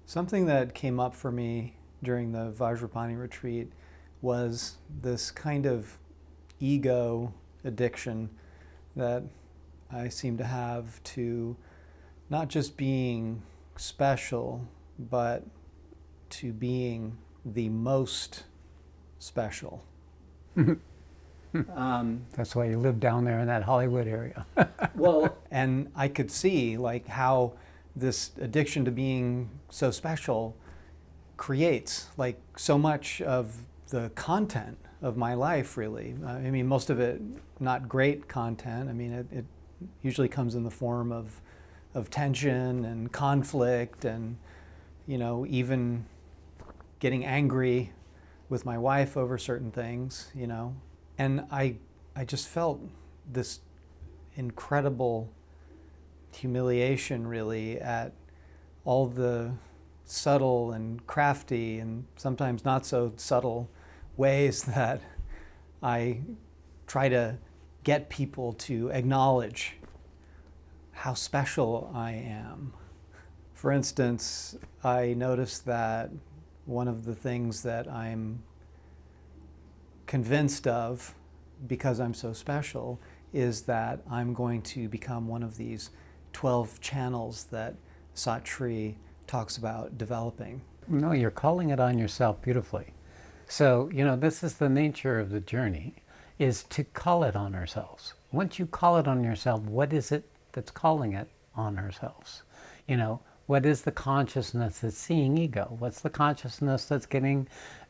Something that came up for me during the Vajrapani retreat was this kind of ego addiction that I seem to have to not just being special, but to being the most special. That's why you live down there in that Hollywood area. Well, and I could see like how this addiction to being so special creates like so much of the content of my life, really. I mean, most of it not great content. I mean, it usually comes in the form of tension and conflict and, you know, even getting angry with my wife over certain things, you know. And I just felt this incredible humiliation, really, at all the subtle and crafty and sometimes not so subtle ways that I try to get people to acknowledge how special I am. For instance, I noticed that one of the things that I'm convinced of because I'm so special is that I'm going to become one of these 12 channels that Sat Shree talks about developing. No, you're calling it on yourself beautifully. So, you know, this is the nature of the journey, is to call it on ourselves. Once you call it on yourself, what is it that's calling it on ourselves? You know, what is the consciousness that's seeing ego? What's the consciousness that's getting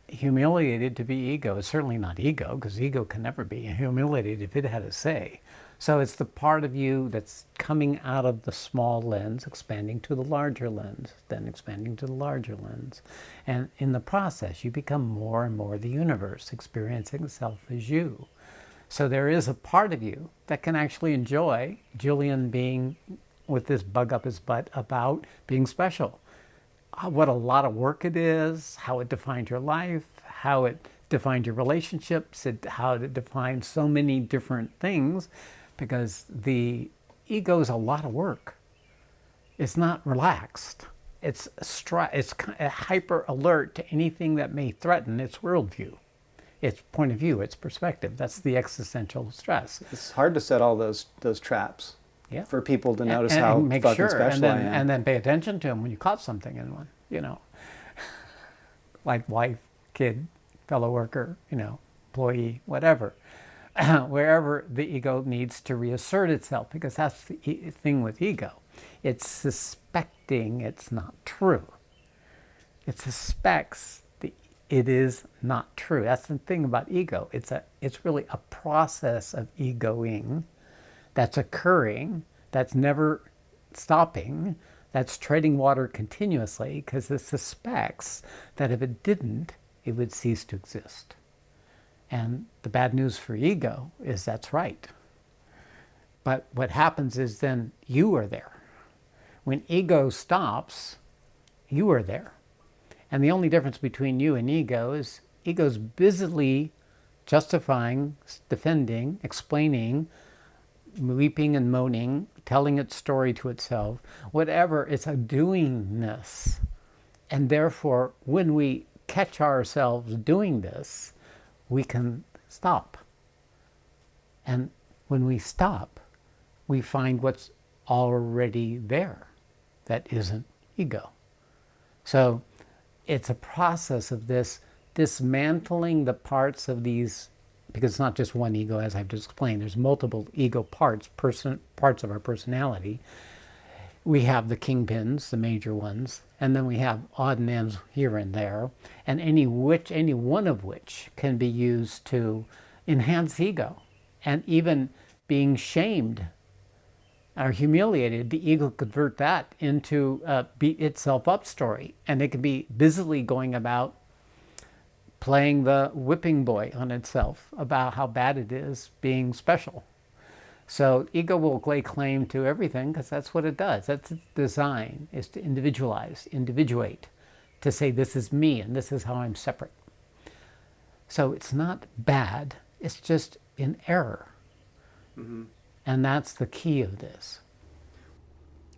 humiliated to be ego? It's certainly not ego, because ego can never be humiliated if it had a say. So it's the part of you that's coming out of the small lens, expanding to the larger lens, then expanding to the larger lens. And in the process, you become more and more the universe, experiencing self as you. So there is a part of you that can actually enjoy Julian being with this bug up his butt about being special. What a lot of work it is, how it defined your life, how it defined your relationships, how it defined so many different things, because the ego is a lot of work. It's not relaxed. It's hyper alert to anything that may threaten its worldview, its point of view, its perspective. That's the existential stress. It's hard to set all those traps. Yeah. For people to notice and how make fucking sure, special I am. and then pay attention to them when you caught something in one, you know, like wife, kid, fellow worker, you know, employee, whatever, wherever the ego needs to reassert itself, because that's the thing with ego. It's suspecting it's not true. It suspects it is not true. That's the thing about ego. It's really a process of egoing that's occurring, that's never stopping, that's treading water continuously, because it suspects that if it didn't, it would cease to exist. And the bad news for ego is that's right. But what happens is then you are there. When ego stops, you are there. And the only difference between you and ego is ego's busily justifying, defending, explaining, weeping and moaning, telling its story to itself, whatever, it's a doingness. And therefore, when we catch ourselves doing this, we can stop. And when we stop, we find what's already there that isn't ego. So it's a process of this dismantling the parts of these, because it's not just one ego, as I've just explained. There's multiple ego parts, parts of our personality. We have the kingpins, the major ones, and then we have odd and ends here and there, and any one of which can be used to enhance ego. And even being shamed or humiliated, the ego could convert that into a beat itself up story, and it could be busily going about playing the whipping boy on itself about how bad it is being special. So ego will lay claim to everything because that's what it does. That's its design, is to individualize, individuate, to say this is me and this is how I'm separate. So it's not bad, it's just in error. Mm-hmm. And that's the key of this.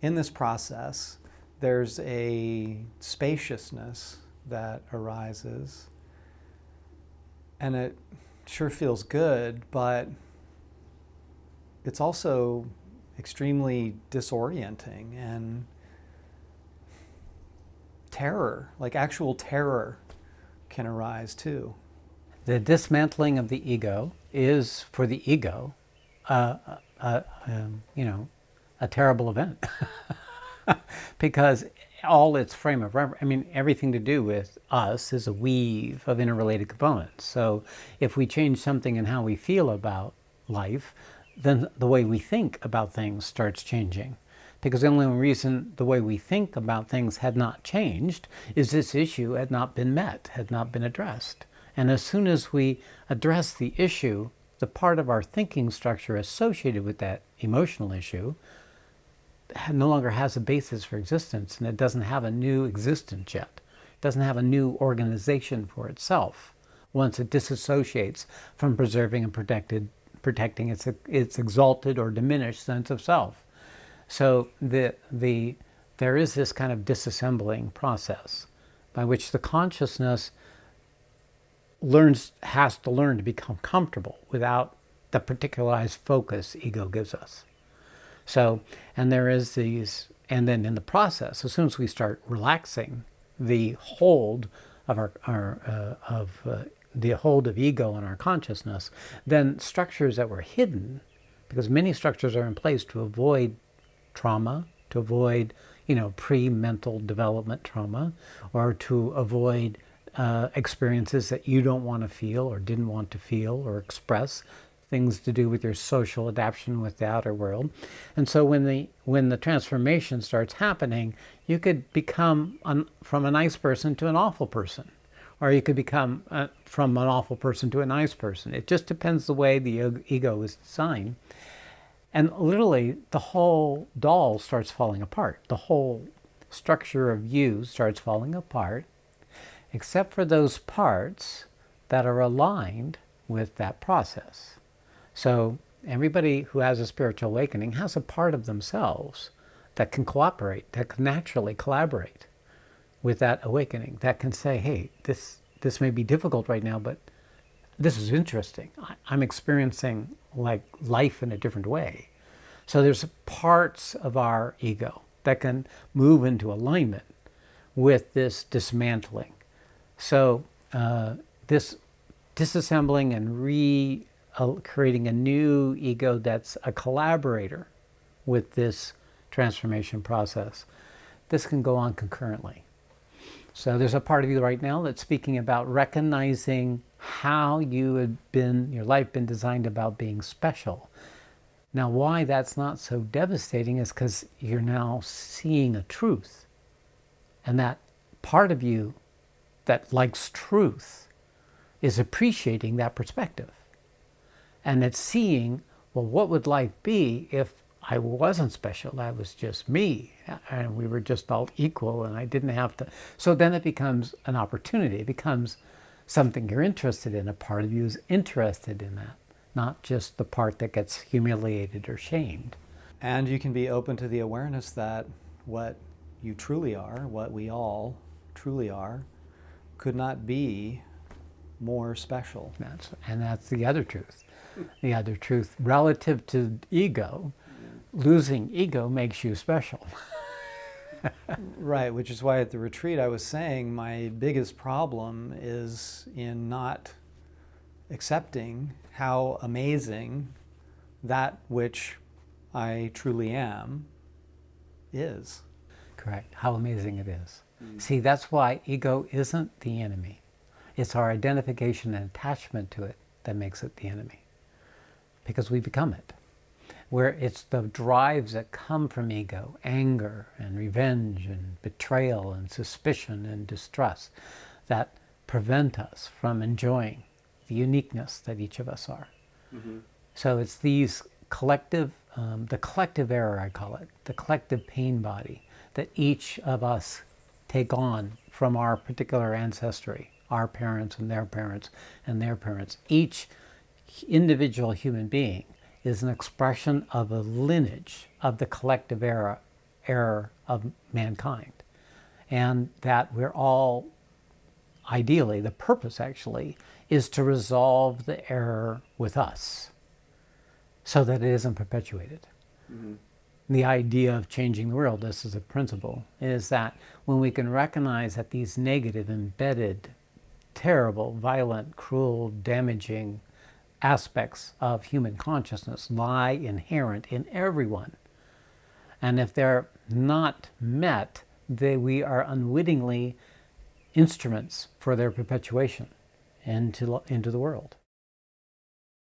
In this process, there's a spaciousness that arises, and it sure feels good, but it's also extremely disorienting, and terror, like actual terror, can arise too. The dismantling of the ego is, for the ego, a terrible event. Because all its frame of reference, everything to do with us is a weave of interrelated components. So if we change something in how we feel about life, then the way we think about things starts changing. Because the only reason the way we think about things had not changed is this issue had not been met, had not been addressed. And as soon as we address the issue, the part of our thinking structure associated with that emotional issue no longer has a basis for existence, and it doesn't have a new existence yet. It doesn't have a new organization for itself once it disassociates from preserving and protecting its exalted or diminished sense of self. So there is this kind of disassembling process by which the consciousness has to learn to become comfortable without the particularized focus ego gives us. So, and there is these, and then in the process, as soon as we start relaxing the hold of the hold of ego on our consciousness, then structures that were hidden, because many structures are in place to avoid trauma, to avoid, pre-mental development trauma, or to avoid experiences that you don't want to feel or didn't want to feel or express, things to do with your social adaptation with the outer world. And so when the transformation starts happening, you could become from a nice person to an awful person, or you could become from an awful person to a nice person. It just depends the way the ego is designed. And literally, the whole doll starts falling apart. The whole structure of you starts falling apart, except for those parts that are aligned with that process. So everybody who has a spiritual awakening has a part of themselves that can cooperate, that can naturally collaborate with that awakening, that can say, hey, this may be difficult right now, but this is interesting. I'm experiencing like life in a different way. So there's parts of our ego that can move into alignment with this dismantling. So this disassembling and creating a new ego that's a collaborator with this transformation process, this can go on concurrently. So there's a part of you right now that's speaking about recognizing how your life been designed about being special. Now, why that's not so devastating is because you're now seeing a truth. And that part of you that likes truth is appreciating that perspective. And it's seeing, well, what would life be if I wasn't special? I was just me, and we were just all equal, and I didn't have to. So then it becomes an opportunity. It becomes something you're interested in. A part of you is interested in that, not just the part that gets humiliated or shamed. And you can be open to the awareness that what you truly are, what we all truly are, could not be more special. That's the other truth. The other truth relative to ego, losing ego makes you special. Right, which is why at the retreat I was saying my biggest problem is in not accepting how amazing that which I truly am is. Correct. How amazing it is. See, that's why ego isn't the enemy. It's our identification and attachment to it that makes it the enemy. Because we become it. Where it's the drives that come from ego, anger and revenge and betrayal and suspicion and distrust, that prevent us from enjoying the uniqueness that each of us are. Mm-hmm. So it's these collective, the collective error, I call it, the collective pain body that each of us take on from our particular ancestry, our parents and their parents and their parents. Each individual human being is an expression of a lineage of the collective error of mankind. And that we're all, ideally, the purpose actually, is to resolve the error with us so that it isn't perpetuated. Mm-hmm. The idea of changing the world, this is a principle, is that when we can recognize that these negative, embedded, terrible, violent, cruel, damaging aspects of human consciousness lie inherent in everyone, and if they're not met, we are unwittingly instruments for their perpetuation into the world.